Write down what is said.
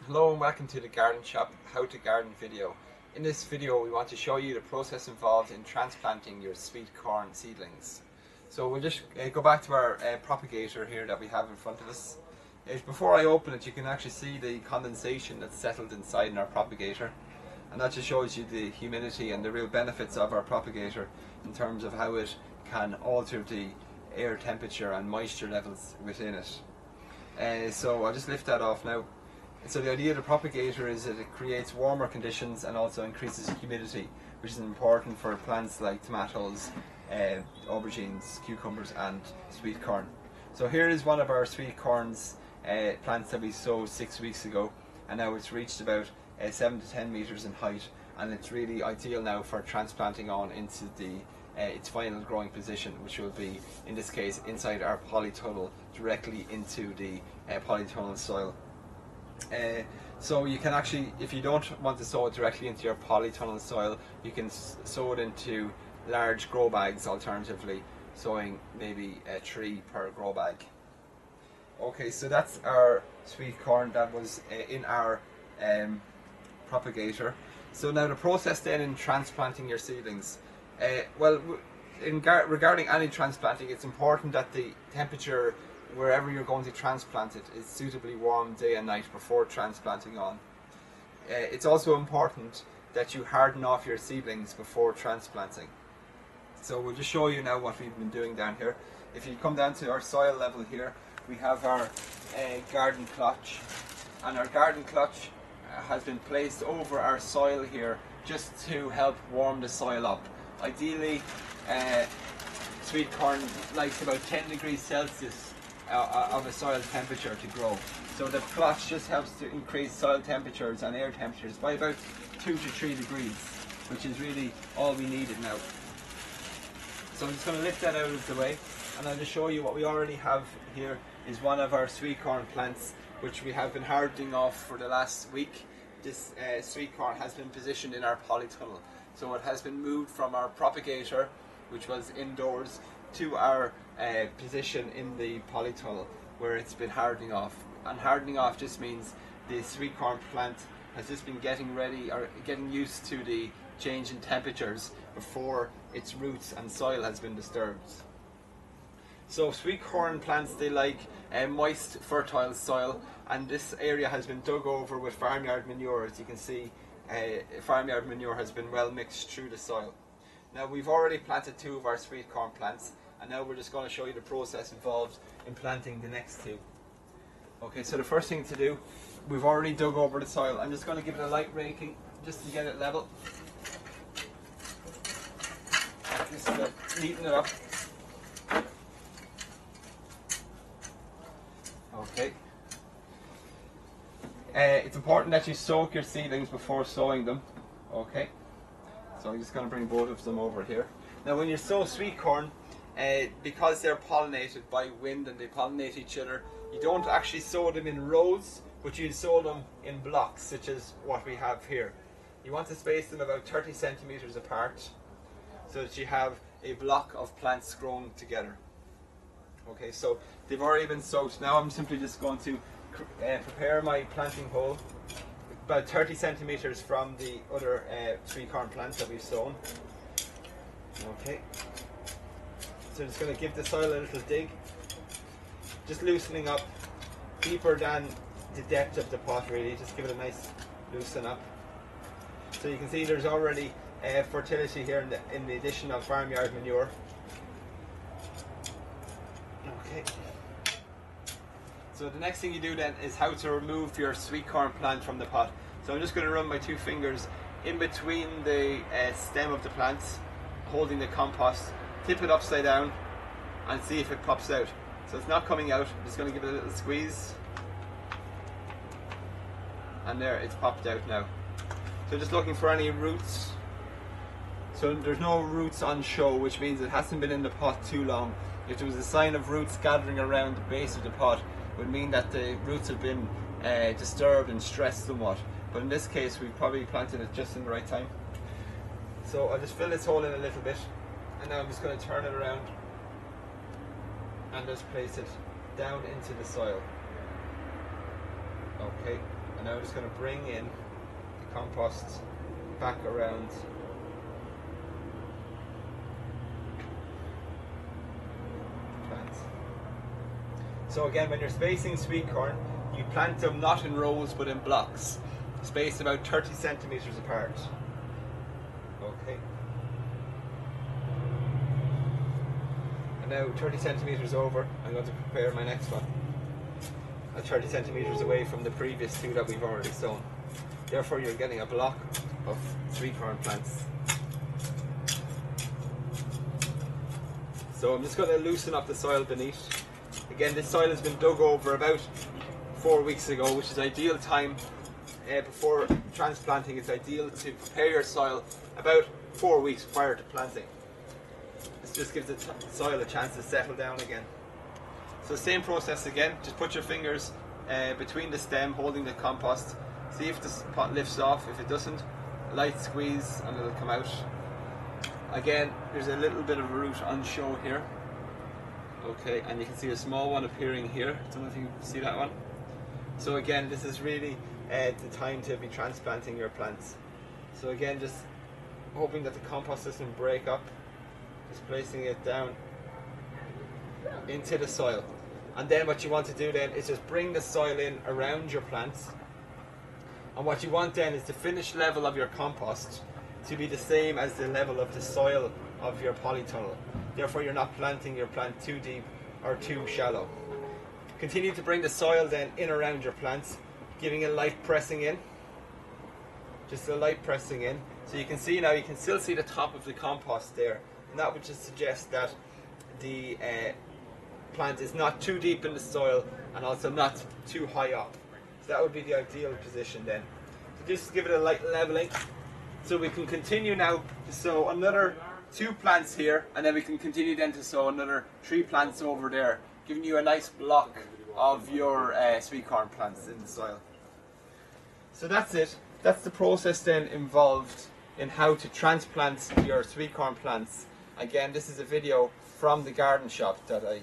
Hello and welcome to the Garden Shop How to Garden video. In this video we want to show you the process involved in transplanting your sweet corn seedlings. So we'll just go back to our propagator here that we have in front of us. Before I open it, you can actually see the condensation that's settled inside in our propagator, and that just shows you the humidity and the real benefits of our propagator in terms of how it can alter the air temperature and moisture levels within it. So I'll just lift that off now. So the idea of the propagator is that it creates warmer conditions and also increases humidity, which is important for plants like tomatoes, aubergines, cucumbers and sweet corn. So here is one of our sweet corns plants that we sowed 6 weeks ago, and now it's reached about 7 to 10 meters in height, and it's really ideal now for transplanting on into its final growing position, which will be, in this case, inside our polytunnel, directly into the polytunnel soil. So you can actually, if you don't want to sow it directly into your polytunnel soil, you can sow it into large grow bags alternatively, sowing maybe 3 per grow bag. Okay, so that's our sweet corn that was in our propagator. So now the process then in transplanting your seedlings. Regarding any transplanting, it's important that the temperature wherever you're going to transplant it is suitably warm day and night before transplanting on. It's also important that you harden off your seedlings before transplanting. So we'll just show you now what we've been doing down here. If you come down to our soil level here, we have our garden clutch, and our garden clutch has been placed over our soil here just to help warm the soil up. Ideally, sweet corn likes about 10 degrees Celsius of a soil temperature to grow. So the clutch just helps to increase soil temperatures and air temperatures by about 2 to 3 degrees, which is really all we needed now. So I'm just going to lift that out of the way, and I'll just show you what we already have here is one of our sweet corn plants, which we have been hardening off for the last week. This sweet corn has been positioned in our polytunnel. So it has been moved from our propagator, which was indoors, to our position in the polytunnel where it's been hardening off. And hardening off just means the sweet corn plant has just been getting ready or getting used to the change in temperatures before its roots and soil has been disturbed. So sweet corn plants, they like moist, fertile soil, and this area has been dug over with farmyard manure. As you can see, farmyard manure has been well mixed through the soil. Now we've already planted 2 of our sweet corn plants, and now we're just going to show you the process involved in planting the next 2. Okay, so the first thing to do, we've already dug over the soil. I'm just going to give it a light raking just to get it level. Just neaten it up. Okay. It's important that you soak your seedlings before sowing them. Okay. So I'm just going to bring both of them over here. Now when you sow sweet corn, because they're pollinated by wind and they pollinate each other, you don't actually sow them in rows, but you sow them in blocks, such as what we have here. You want to space them about 30 centimeters apart, so that you have a block of plants grown together. Okay, so they've already been soaked. Now I'm simply just going to prepare my planting hole about 30 centimeters from the other sweet corn plants that we've sown. Okay, so I'm just going to give the soil a little dig, just loosening up deeper than the depth of the pot, really. Just give it a nice loosen up. So you can see there's already fertility here in the addition of farmyard manure. Okay. So the next thing you do then is how to remove your sweet corn plant from the pot. So I'm just going to run my 2 fingers in between the stem of the plants, holding the compost, tip it upside down and see if it pops out. So it's not coming out, I'm just going to give it a little squeeze, and there, it's popped out now. So just looking for any roots. So there's no roots on show, which means it hasn't been in the pot too long. If there was a sign of roots gathering around the base of the pot, it would mean that the roots have been disturbed and stressed somewhat. But in this case, we've probably planted it just in the right time. So I'll just fill this hole in a little bit, and now I'm just going to turn it around and just place it down into the soil. Okay, And now I'm just going to bring in the compost back around. Plants. So again, when you're spacing sweet corn, you plant them not in rows but in blocks, spaced about 30 centimeters apart. Okay. And now 30 centimeters over, I'm going to prepare my next one. 30 centimeters away from the previous two that we've already sown. Therefore you're getting a block of sweet corn plants. So I'm just going to loosen up the soil beneath. Again, this soil has been dug over about 4 weeks ago, which is ideal time before transplanting. It's ideal to prepare your soil about 4 weeks prior to planting. This just gives the soil a chance to settle down again. So same process again, just put your fingers between the stem holding the compost. See if the pot lifts off. If it doesn't, a light squeeze and it'll come out. Again, there's a little bit of a root on show here. Okay, and you can see a small one appearing here. I don't know if you see that one. So again, this is really the time to be transplanting your plants. So again, just hoping that the compost doesn't break up. Just placing it down into the soil. And then what you want to do then is just bring the soil in around your plants. And what you want then is the finished level of your compost to be the same as the level of the soil of your polytunnel. Therefore you're not planting your plant too deep or too shallow. Continue to bring the soil then in around your plants, giving a light pressing in. Just a light pressing in. So you can see now, you can still see the top of the compost there. And that would just suggest that the plant is not too deep in the soil and also not too high up. So that would be the ideal position then. So just give it a light leveling. So we can continue now to sow another 2 plants here, and then we can continue then to sow another 3 plants over there, giving you a nice block of your sweet corn plants in the soil. So that's it. That's the process then involved in how to transplant your sweet corn plants. Again, this is a video from the garden shop that I